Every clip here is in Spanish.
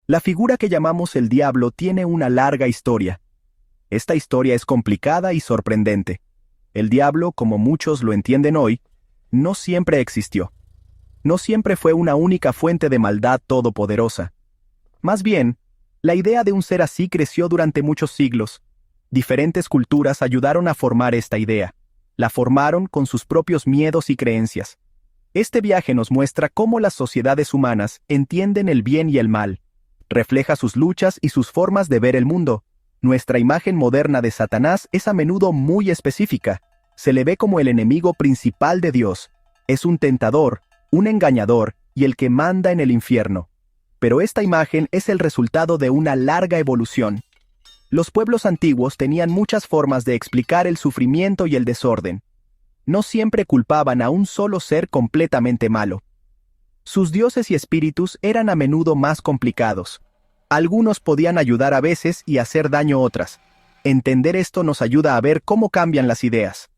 La figura que llamamos el diablo tiene una larga historia. Esta historia es complicada y sorprendente. El diablo, como muchos lo entienden hoy, no siempre existió. No siempre fue una única fuente de maldad todopoderosa. Más bien, la idea de un ser así creció durante muchos siglos. Diferentes culturas ayudaron a formar esta idea. La formaron con sus propios miedos y creencias. Este viaje nos muestra cómo las sociedades humanas entienden el bien y el mal. Refleja sus luchas y sus formas de ver el mundo. Nuestra imagen moderna de Satanás es a menudo muy específica. Se le ve como el enemigo principal de Dios. Es un tentador, un engañador y el que manda en el infierno. Pero esta imagen es el resultado de una larga evolución. Los pueblos antiguos tenían muchas formas de explicar el sufrimiento y el desorden. No siempre culpaban a un solo ser completamente malo. Sus dioses y espíritus eran a menudo más complicados. Algunos podían ayudar a veces y hacer daño otras. Entender esto nos ayuda a ver cómo cambian las ideas.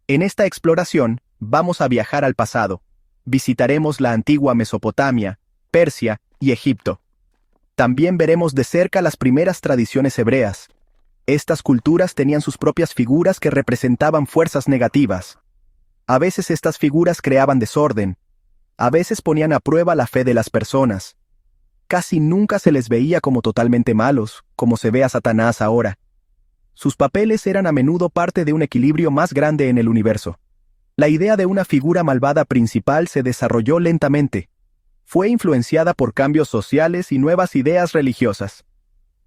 En esta exploración, vamos a viajar al pasado. Visitaremos la antigua Mesopotamia, Persia y Egipto. También veremos de cerca las primeras tradiciones hebreas. Estas culturas tenían sus propias figuras que representaban fuerzas negativas. A veces estas figuras creaban desorden. A veces ponían a prueba la fe de las personas. Casi nunca se les veía como totalmente malos, como se ve a Satanás ahora. Sus papeles eran a menudo parte de un equilibrio más grande en el universo. La idea de una figura malvada principal se desarrolló lentamente. Fue influenciada por cambios sociales y nuevas ideas religiosas.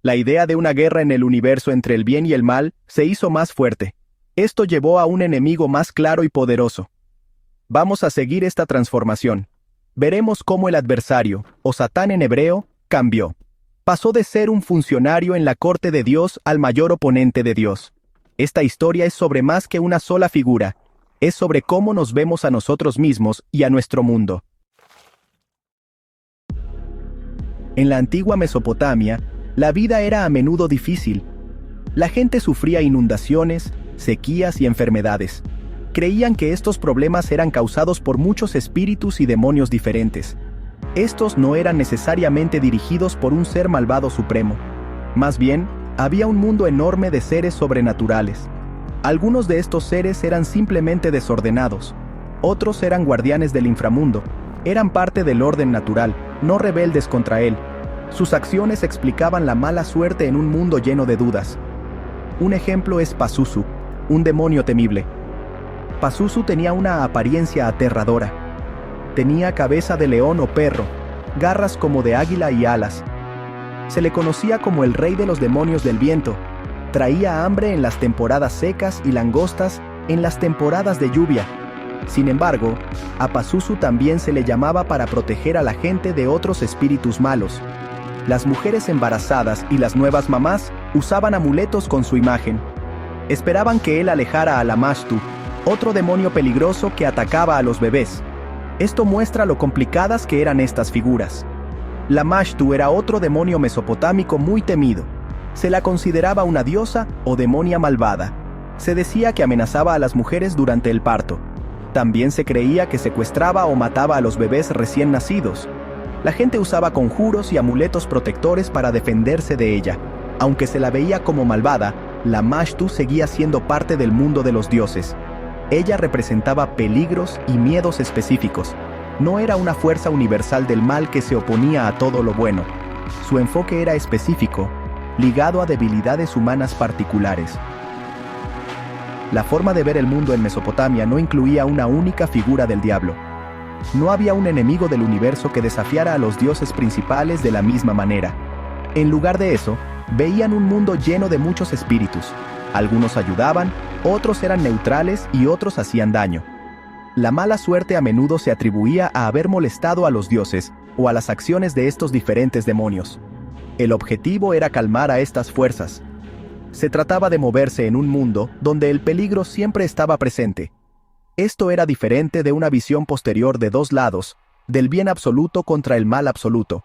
La idea de una guerra en el universo entre el bien y el mal se hizo más fuerte. Esto llevó a un enemigo más claro y poderoso. Vamos a seguir esta transformación. Veremos cómo el adversario, o Satán en hebreo, cambió. Pasó de ser un funcionario en la corte de Dios al mayor oponente de Dios. Esta historia es sobre más que una sola figura. Es sobre cómo nos vemos a nosotros mismos y a nuestro mundo. En la antigua Mesopotamia, la vida era a menudo difícil. La gente sufría inundaciones, sequías y enfermedades. Creían que estos problemas eran causados por muchos espíritus y demonios diferentes. Estos no eran necesariamente dirigidos por un ser malvado supremo. Más bien, había un mundo enorme de seres sobrenaturales. Algunos de estos seres eran simplemente desordenados. Otros eran guardianes del inframundo. Eran parte del orden natural, no rebeldes contra él. Sus acciones explicaban la mala suerte en un mundo lleno de dudas. Un ejemplo es Pazuzu, un demonio temible. Pazuzu tenía una apariencia aterradora. Tenía cabeza de león o perro, garras como de águila y alas. Se le conocía como el rey de los demonios del viento. Traía hambre en las temporadas secas y langostas en las temporadas de lluvia. Sin embargo, a Pazuzu también se le llamaba para proteger a la gente de otros espíritus malos. Las mujeres embarazadas y las nuevas mamás usaban amuletos con su imagen. Esperaban que él alejara a Lamashtu, otro demonio peligroso que atacaba a los bebés. Esto muestra lo complicadas que eran estas figuras. Lamashtu era otro demonio mesopotámico muy temido. Se la consideraba una diosa o demonia malvada. Se decía que amenazaba a las mujeres durante el parto. También se creía que secuestraba o mataba a los bebés recién nacidos. La gente usaba conjuros y amuletos protectores para defenderse de ella. Aunque se la veía como malvada, Lamashtu seguía siendo parte del mundo de los dioses. Ella representaba peligros y miedos específicos. No era una fuerza universal del mal que se oponía a todo lo bueno. Su enfoque era específico, ligado a debilidades humanas particulares. La forma de ver el mundo en Mesopotamia no incluía una única figura del diablo. No había un enemigo del universo que desafiara a los dioses principales de la misma manera. En lugar de eso, veían un mundo lleno de muchos espíritus. Algunos ayudaban, otros eran neutrales y otros hacían daño. La mala suerte a menudo se atribuía a haber molestado a los dioses o a las acciones de estos diferentes demonios. El objetivo era calmar a estas fuerzas. Se trataba de moverse en un mundo donde el peligro siempre estaba presente. Esto era diferente de una visión posterior de dos lados, del bien absoluto contra el mal absoluto.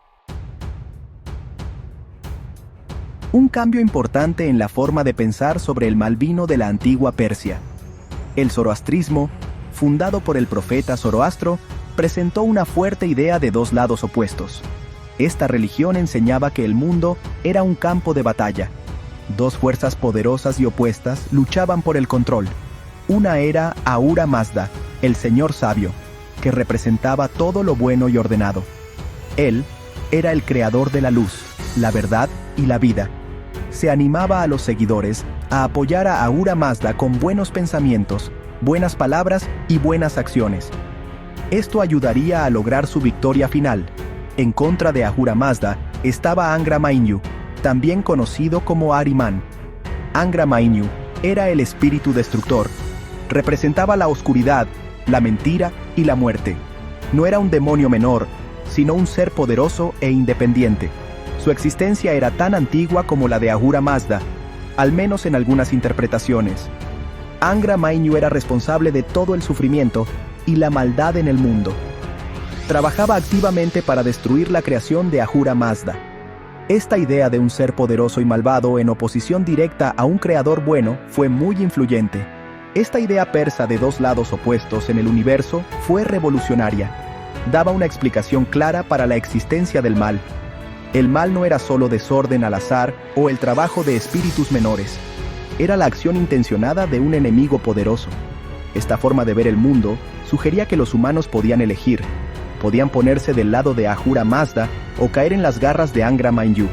Un cambio importante en la forma de pensar sobre el mal vino de la antigua Persia. El zoroastrismo, fundado por el profeta Zoroastro, presentó una fuerte idea de dos lados opuestos. Esta religión enseñaba que el mundo era un campo de batalla. Dos fuerzas poderosas y opuestas luchaban por el control. Una era Ahura Mazda, el Señor Sabio, que representaba todo lo bueno y ordenado. Él era el creador de la luz, la verdad y la vida. Se animaba a los seguidores a apoyar a Ahura Mazda con buenos pensamientos, buenas palabras y buenas acciones. Esto ayudaría a lograr su victoria final. En contra de Ahura Mazda estaba Angra Mainyu, también conocido como Ahriman. Angra Mainyu era el espíritu destructor. Representaba la oscuridad, la mentira y la muerte. No era un demonio menor, sino un ser poderoso e independiente. Su existencia era tan antigua como la de Ahura Mazda, al menos en algunas interpretaciones. Angra Mainyu era responsable de todo el sufrimiento y la maldad en el mundo. Trabajaba activamente para destruir la creación de Ahura Mazda. Esta idea de un ser poderoso y malvado en oposición directa a un creador bueno fue muy influyente. Esta idea persa de dos lados opuestos en el universo fue revolucionaria. Daba una explicación clara para la existencia del mal. El mal no era solo desorden al azar o el trabajo de espíritus menores. Era la acción intencionada de un enemigo poderoso. Esta forma de ver el mundo sugería que los humanos podían elegir. Podían ponerse del lado de Ahura Mazda o caer en las garras de Angra Mainyu.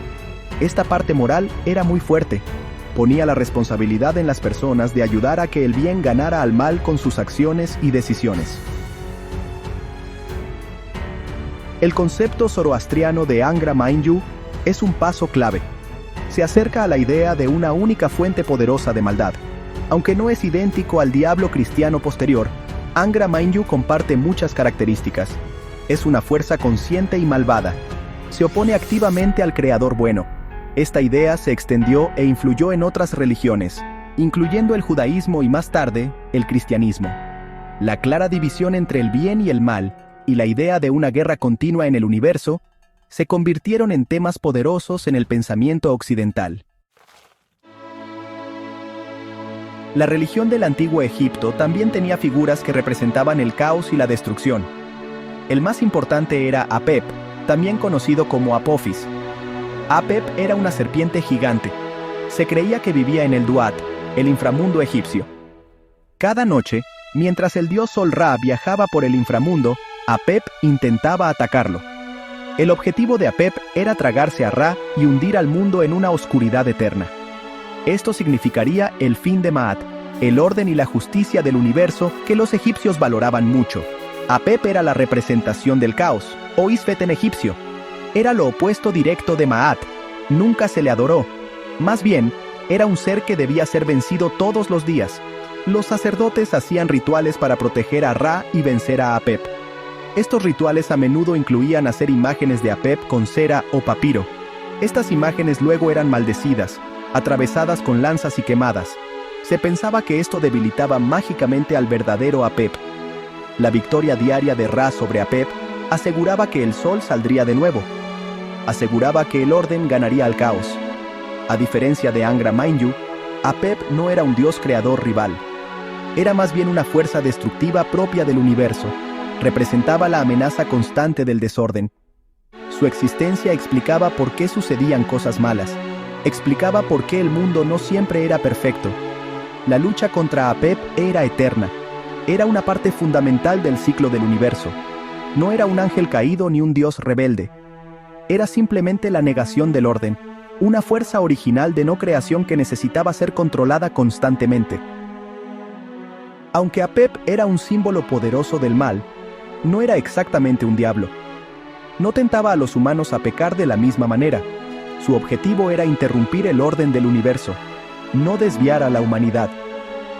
Esta parte moral era muy fuerte. Ponía la responsabilidad en las personas de ayudar a que el bien ganara al mal con sus acciones y decisiones. El concepto zoroastriano de Angra Mainyu es un paso clave. Se acerca a la idea de una única fuente poderosa de maldad. Aunque no es idéntico al diablo cristiano posterior, Angra Mainyu comparte muchas características. Es una fuerza consciente y malvada. Se opone activamente al creador bueno. Esta idea se extendió e influyó en otras religiones, incluyendo el judaísmo y más tarde, el cristianismo. La clara división entre el bien y el mal, y la idea de una guerra continua en el universo, se convirtieron en temas poderosos en el pensamiento occidental. La religión del antiguo Egipto también tenía figuras que representaban el caos y la destrucción. El más importante era Apep, también conocido como Apophis. Apep era una serpiente gigante. Se creía que vivía en el Duat, el inframundo egipcio. Cada noche, mientras el dios Sol-Ra viajaba por el inframundo, Apep intentaba atacarlo. El objetivo de Apep era tragarse a Ra y hundir al mundo en una oscuridad eterna. Esto significaría el fin de Maat, el orden y la justicia del universo que los egipcios valoraban mucho. Apep era la representación del caos, o Isfet en egipcio. Era lo opuesto directo de Maat. Nunca se le adoró. Más bien, era un ser que debía ser vencido todos los días. Los sacerdotes hacían rituales para proteger a Ra y vencer a Apep. Estos rituales a menudo incluían hacer imágenes de Apep con cera o papiro. Estas imágenes luego eran maldecidas, atravesadas con lanzas y quemadas. Se pensaba que esto debilitaba mágicamente al verdadero Apep. La victoria diaria de Ra sobre Apep aseguraba que el sol saldría de nuevo. Aseguraba que el orden ganaría al caos. A diferencia de Angra Mainyu, Apep no era un dios creador rival. Era más bien una fuerza destructiva propia del universo. Representaba la amenaza constante del desorden. Su existencia explicaba por qué sucedían cosas malas. Explicaba por qué el mundo no siempre era perfecto. La lucha contra Apep era eterna. Era una parte fundamental del ciclo del universo. No era un ángel caído ni un dios rebelde. Era simplemente la negación del orden, una fuerza original de no creación que necesitaba ser controlada constantemente. Aunque Apep era un símbolo poderoso del mal, no era exactamente un diablo. No tentaba a los humanos a pecar de la misma manera. Su objetivo era interrumpir el orden del universo, no desviar a la humanidad.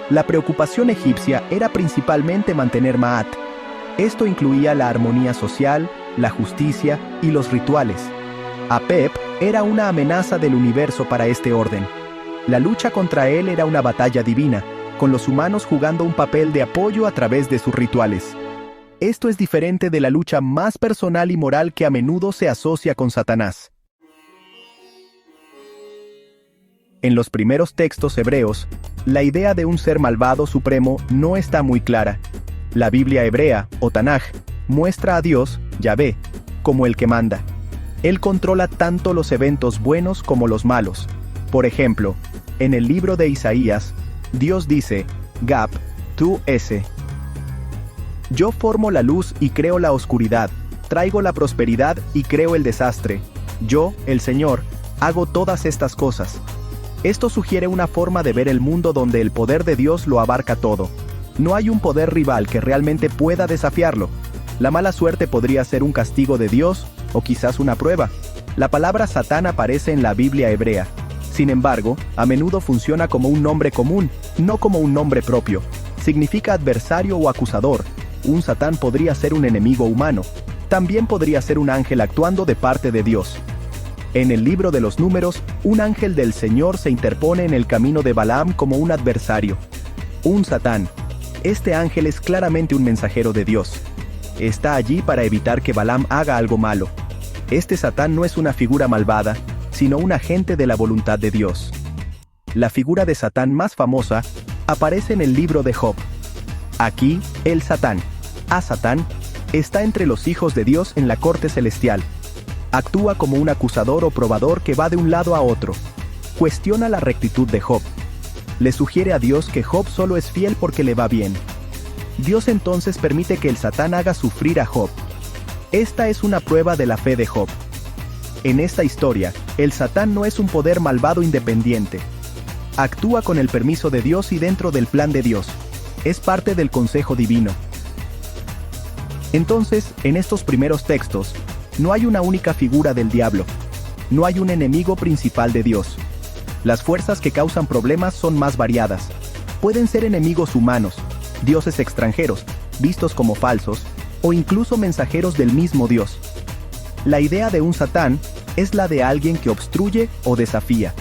La preocupación egipcia era principalmente mantener Maat. Esto incluía la armonía social, la justicia y los rituales. Apep era una amenaza del universo para este orden. La lucha contra él era una batalla divina, con los humanos jugando un papel de apoyo a través de sus rituales. Esto es diferente de la lucha más personal y moral que a menudo se asocia con Satanás. En los primeros textos hebreos, la idea de un ser malvado supremo no está muy clara. La Biblia hebrea, o Tanaj, muestra a Dios, Yahvé, como el que manda. Él controla tanto los eventos buenos como los malos. Por ejemplo, en el libro de Isaías, Dios dice, Gap, tú ese. Yo formo la luz y creo la oscuridad, traigo la prosperidad y creo el desastre. Yo, el Señor, hago todas estas cosas. Esto sugiere una forma de ver el mundo donde el poder de Dios lo abarca todo. No hay un poder rival que realmente pueda desafiarlo. La mala suerte podría ser un castigo de Dios, o quizás una prueba. La palabra Satán aparece en la Biblia hebrea. Sin embargo, a menudo funciona como un nombre común, no como un nombre propio. Significa adversario o acusador. Un Satán podría ser un enemigo humano. También podría ser un ángel actuando de parte de Dios. En el libro de los Números, un ángel del Señor se interpone en el camino de Balaam como un adversario. Un Satán. Este ángel es claramente un mensajero de Dios. Está allí para evitar que Balaam haga algo malo. Este Satán no es una figura malvada, sino un agente de la voluntad de Dios. La figura de Satán más famosa aparece en el libro de Job. Aquí, el Satán, Satán, está entre los hijos de Dios en la corte celestial. Actúa como un acusador o probador que va de un lado a otro. Cuestiona la rectitud de Job. Le sugiere a Dios que Job solo es fiel porque le va bien. Dios entonces permite que el Satán haga sufrir a Job. Esta es una prueba de la fe de Job. En esta historia, el Satán no es un poder malvado independiente. Actúa con el permiso de Dios y dentro del plan de Dios. Es parte del consejo divino. Entonces, en estos primeros textos, no hay una única figura del diablo. No hay un enemigo principal de Dios. Las fuerzas que causan problemas son más variadas. Pueden ser enemigos humanos, dioses extranjeros, vistos como falsos, o incluso mensajeros del mismo Dios. La idea de un Satán es la de alguien que obstruye o desafía.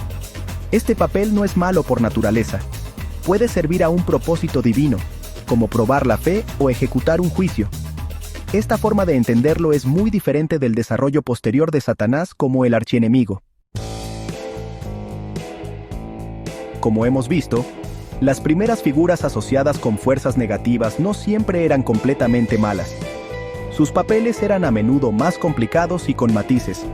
Este papel no es malo por naturaleza. Puede servir a un propósito divino, como probar la fe o ejecutar un juicio. Esta forma de entenderlo es muy diferente del desarrollo posterior de Satanás como el archienemigo. Como hemos visto, las primeras figuras asociadas con fuerzas negativas no siempre eran completamente malas. Sus papeles eran a menudo más complicados y con matices.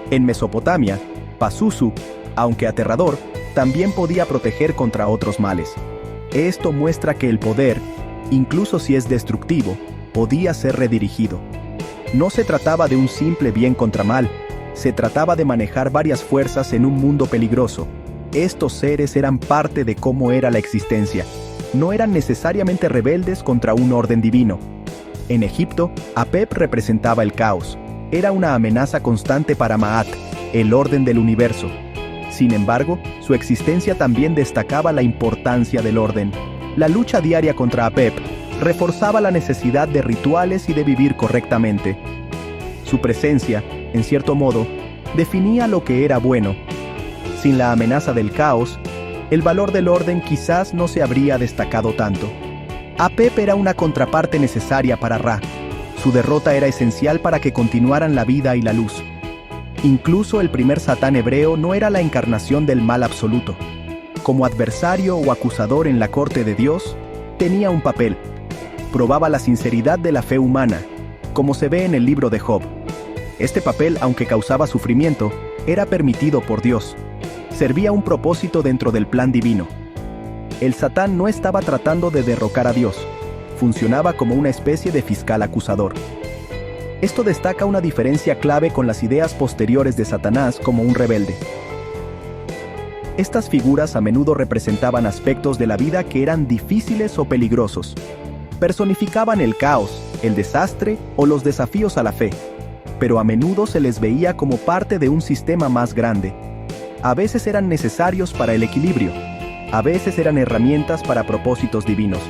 En Mesopotamia, Pazuzu, aunque aterrador, también podía proteger contra otros males. Esto muestra que el poder, incluso si es destructivo, podía ser redirigido. No se trataba de un simple bien contra mal, se trataba de manejar varias fuerzas en un mundo peligroso. Estos seres eran parte de cómo era la existencia. No eran necesariamente rebeldes contra un orden divino. En Egipto, Apep representaba el caos. Era una amenaza constante para Maat, el orden del universo. Sin embargo, su existencia también destacaba la importancia del orden. La lucha diaria contra Apep reforzaba la necesidad de rituales y de vivir correctamente. Su presencia, en cierto modo, definía lo que era bueno. Sin la amenaza del caos, el valor del orden quizás no se habría destacado tanto. Apep era una contraparte necesaria para Ra. Su derrota era esencial para que continuaran la vida y la luz. Incluso el primer Satán hebreo no era la encarnación del mal absoluto. Como adversario o acusador en la corte de Dios, tenía un papel. Probaba la sinceridad de la fe humana, como se ve en el libro de Job. Este papel, aunque causaba sufrimiento, era permitido por Dios. Servía un propósito dentro del plan divino. El Satán no estaba tratando de derrocar a Dios. Funcionaba como una especie de fiscal acusador. Esto destaca una diferencia clave con las ideas posteriores de Satanás como un rebelde. Estas figuras a menudo representaban aspectos de la vida que eran difíciles o peligrosos. Personificaban el caos, el desastre o los desafíos a la fe, pero a menudo se les veía como parte de un sistema más grande. A veces eran necesarios para el equilibrio, a veces eran herramientas para propósitos divinos.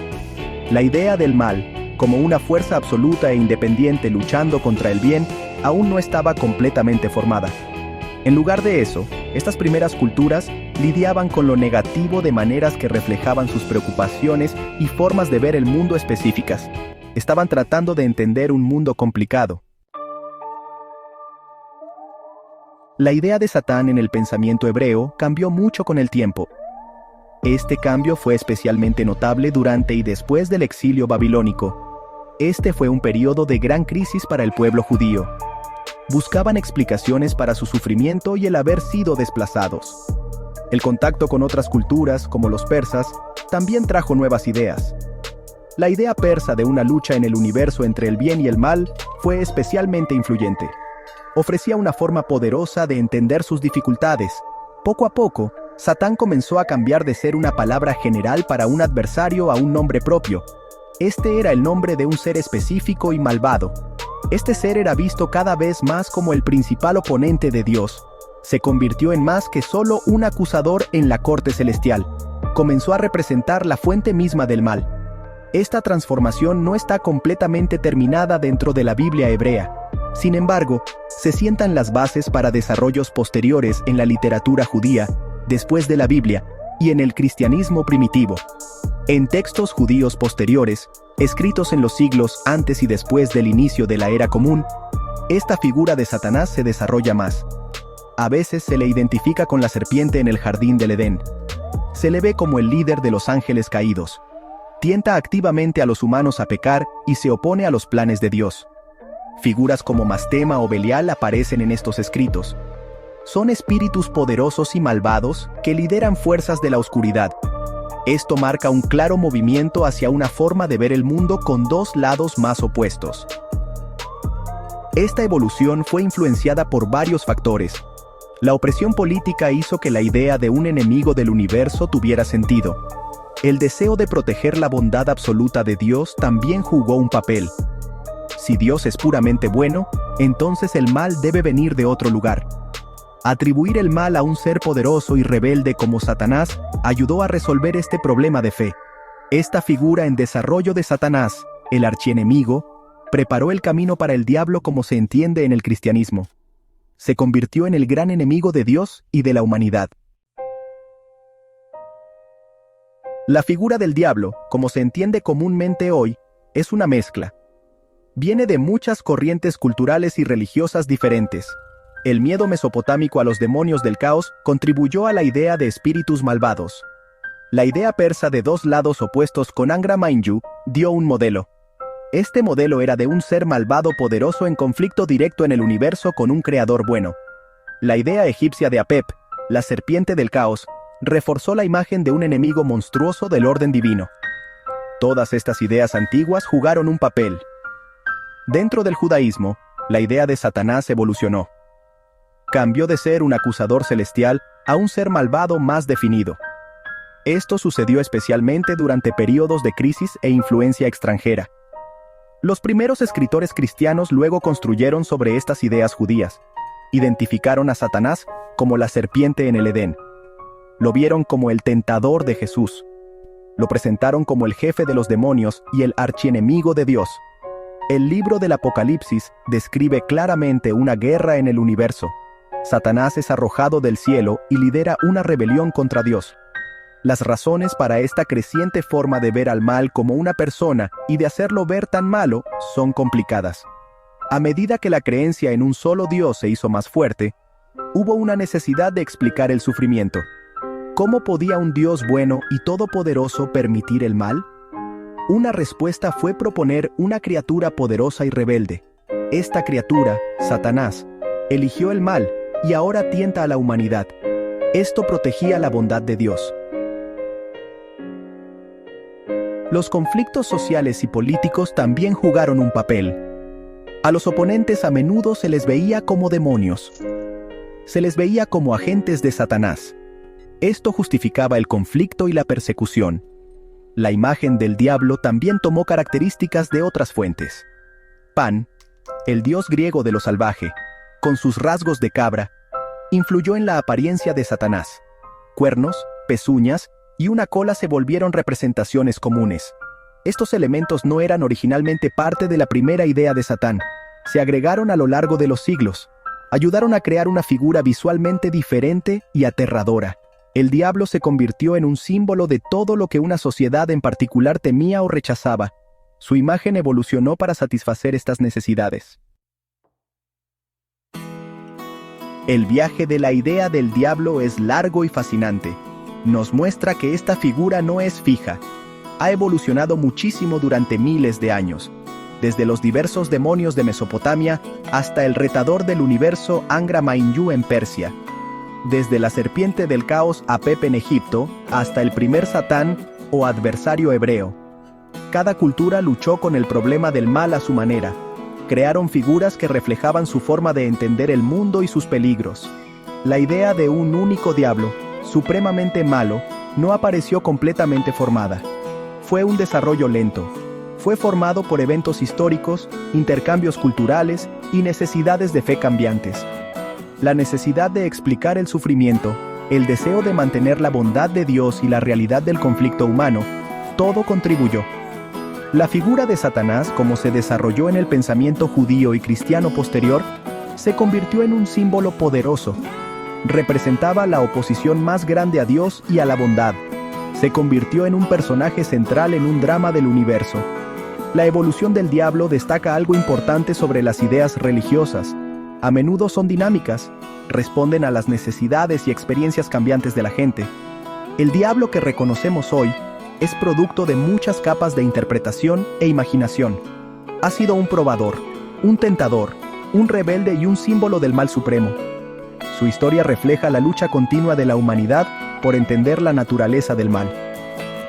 La idea del mal, como una fuerza absoluta e independiente luchando contra el bien, aún no estaba completamente formada. En lugar de eso, estas primeras culturas lidiaban con lo negativo de maneras que reflejaban sus preocupaciones y formas de ver el mundo específicas. Estaban tratando de entender un mundo complicado. La idea de Satán en el pensamiento hebreo cambió mucho con el tiempo. Este cambio fue especialmente notable durante y después del exilio babilónico. Este fue un periodo de gran crisis para el pueblo judío. buscaban explicaciones para su sufrimiento y el haber sido desplazados. El contacto con otras culturas, como los persas, también trajo nuevas ideas. La idea persa de una lucha en el universo entre el bien y el mal fue especialmente influyente. Ofrecía una forma poderosa de entender sus dificultades. Poco a poco, Satán comenzó a cambiar de ser una palabra general para un adversario a un nombre propio. Este era el nombre de un ser específico y malvado. Este ser era visto cada vez más como el principal oponente de Dios. Se convirtió en más que solo un acusador en la corte celestial. Comenzó a representar la fuente misma del mal. Esta transformación no está completamente terminada dentro de la Biblia hebrea. Sin embargo, se sientan las bases para desarrollos posteriores en la literatura judía, después de la Biblia, y en el cristianismo primitivo. En textos judíos posteriores, escritos en los siglos antes y después del inicio de la era común, esta figura de Satanás se desarrolla más. A veces se le identifica con la serpiente en el jardín del Edén. Se le ve como el líder de los ángeles caídos. Tienta activamente a los humanos a pecar y se opone a los planes de Dios. Figuras como Mastema o Belial aparecen en estos escritos. Son espíritus poderosos y malvados que lideran fuerzas de la oscuridad. Esto marca un claro movimiento hacia una forma de ver el mundo con dos lados más opuestos. Esta evolución fue influenciada por varios factores. La opresión política hizo que la idea de un enemigo del universo tuviera sentido. El deseo de proteger la bondad absoluta de Dios también jugó un papel. Si Dios es puramente bueno, entonces el mal debe venir de otro lugar. Atribuir el mal a un ser poderoso y rebelde como Satanás ayudó a resolver este problema de fe. Esta figura en desarrollo de Satanás, el archienemigo, preparó el camino para el diablo como se entiende en el cristianismo. Se convirtió en el gran enemigo de Dios y de la humanidad. La figura del diablo, como se entiende comúnmente hoy, es una mezcla. Viene de muchas corrientes culturales y religiosas diferentes. El miedo mesopotámico a los demonios del caos contribuyó a la idea de espíritus malvados. La idea persa de dos lados opuestos con Angra Mainyu dio un modelo. Este modelo era de un ser malvado poderoso en conflicto directo en el universo con un creador bueno. La idea egipcia de Apep, la serpiente del caos, reforzó la imagen de un enemigo monstruoso del orden divino. Todas estas ideas antiguas jugaron un papel. Dentro del judaísmo, la idea de Satanás evolucionó. Cambió de ser un acusador celestial a un ser malvado más definido. Esto sucedió especialmente durante periodos de crisis e influencia extranjera. Los primeros escritores cristianos luego construyeron sobre estas ideas judías. Identificaron a Satanás como la serpiente en el Edén. Lo vieron como el tentador de Jesús. Lo presentaron como el jefe de los demonios y el archienemigo de Dios. El libro del Apocalipsis describe claramente una guerra en el universo. Satanás es arrojado del cielo y lidera una rebelión contra Dios. Las razones para esta creciente forma de ver al mal como una persona y de hacerlo ver tan malo son complicadas. A medida que la creencia en un solo Dios se hizo más fuerte, hubo una necesidad de explicar el sufrimiento. ¿Cómo podía un Dios bueno y todopoderoso permitir el mal? Una respuesta fue proponer una criatura poderosa y rebelde. Esta criatura, Satanás, eligió el mal y ahora tienta a la humanidad. Esto protegía la bondad de Dios. Los conflictos sociales y políticos también jugaron un papel. A los oponentes a menudo se les veía como demonios. Se les veía como agentes de Satanás. Esto justificaba el conflicto y la persecución. La imagen del diablo también tomó características de otras fuentes. Pan, el dios griego de lo salvaje, con sus rasgos de cabra, influyó en la apariencia de Satanás. Cuernos, pezuñas y una cola se volvieron representaciones comunes. Estos elementos no eran originalmente parte de la primera idea de Satán. Se agregaron a lo largo de los siglos. Ayudaron a crear una figura visualmente diferente y aterradora. El diablo se convirtió en un símbolo de todo lo que una sociedad en particular temía o rechazaba. Su imagen evolucionó para satisfacer estas necesidades. El viaje de la idea del diablo es largo y fascinante. Nos muestra que esta figura no es fija. Ha evolucionado muchísimo durante miles de años. desde los diversos demonios de Mesopotamia hasta el retador del universo Angra Mainyu en Persia. Desde la serpiente del caos Apep en Egipto hasta el primer Satán o adversario hebreo. Cada cultura luchó con el problema del mal a su manera. Crearon figuras que reflejaban su forma de entender el mundo y sus peligros. La idea de un único diablo, supremamente malo, no apareció completamente formada. Fue un desarrollo lento. Fue formado por eventos históricos, intercambios culturales y necesidades de fe cambiantes. La necesidad de explicar el sufrimiento, el deseo de mantener la bondad de Dios y la realidad del conflicto humano, todo contribuyó. La figura de Satanás, como se desarrolló en el pensamiento judío y cristiano posterior, se convirtió en un símbolo poderoso. Representaba la oposición más grande a Dios y a la bondad. Se convirtió en un personaje central en un drama del universo. La evolución del diablo destaca algo importante sobre las ideas religiosas. A menudo son dinámicas, responden a las necesidades y experiencias cambiantes de la gente. El diablo que reconocemos hoy es producto de muchas capas de interpretación e imaginación. Ha sido un probador, un tentador, un rebelde y un símbolo del mal supremo. Su historia refleja la lucha continua de la humanidad por entender la naturaleza del mal.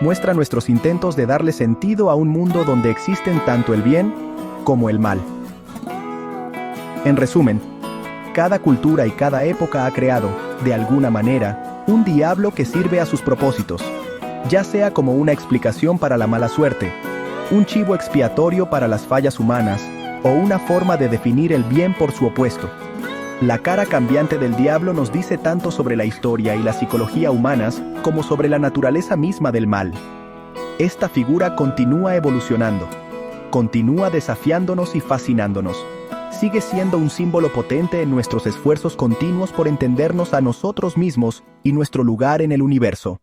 Muestra nuestros intentos de darle sentido a un mundo donde existen tanto el bien como el mal. En resumen, cada cultura y cada época ha creado, de alguna manera, un diablo que sirve a sus propósitos, ya sea como una explicación para la mala suerte, un chivo expiatorio para las fallas humanas, o una forma de definir el bien por su opuesto. La cara cambiante del diablo nos dice tanto sobre la historia y la psicología humanas como sobre la naturaleza misma del mal. Esta figura continúa evolucionando, continúa desafiándonos y fascinándonos. Sigue siendo un símbolo potente en nuestros esfuerzos continuos por entendernos a nosotros mismos y nuestro lugar en el universo.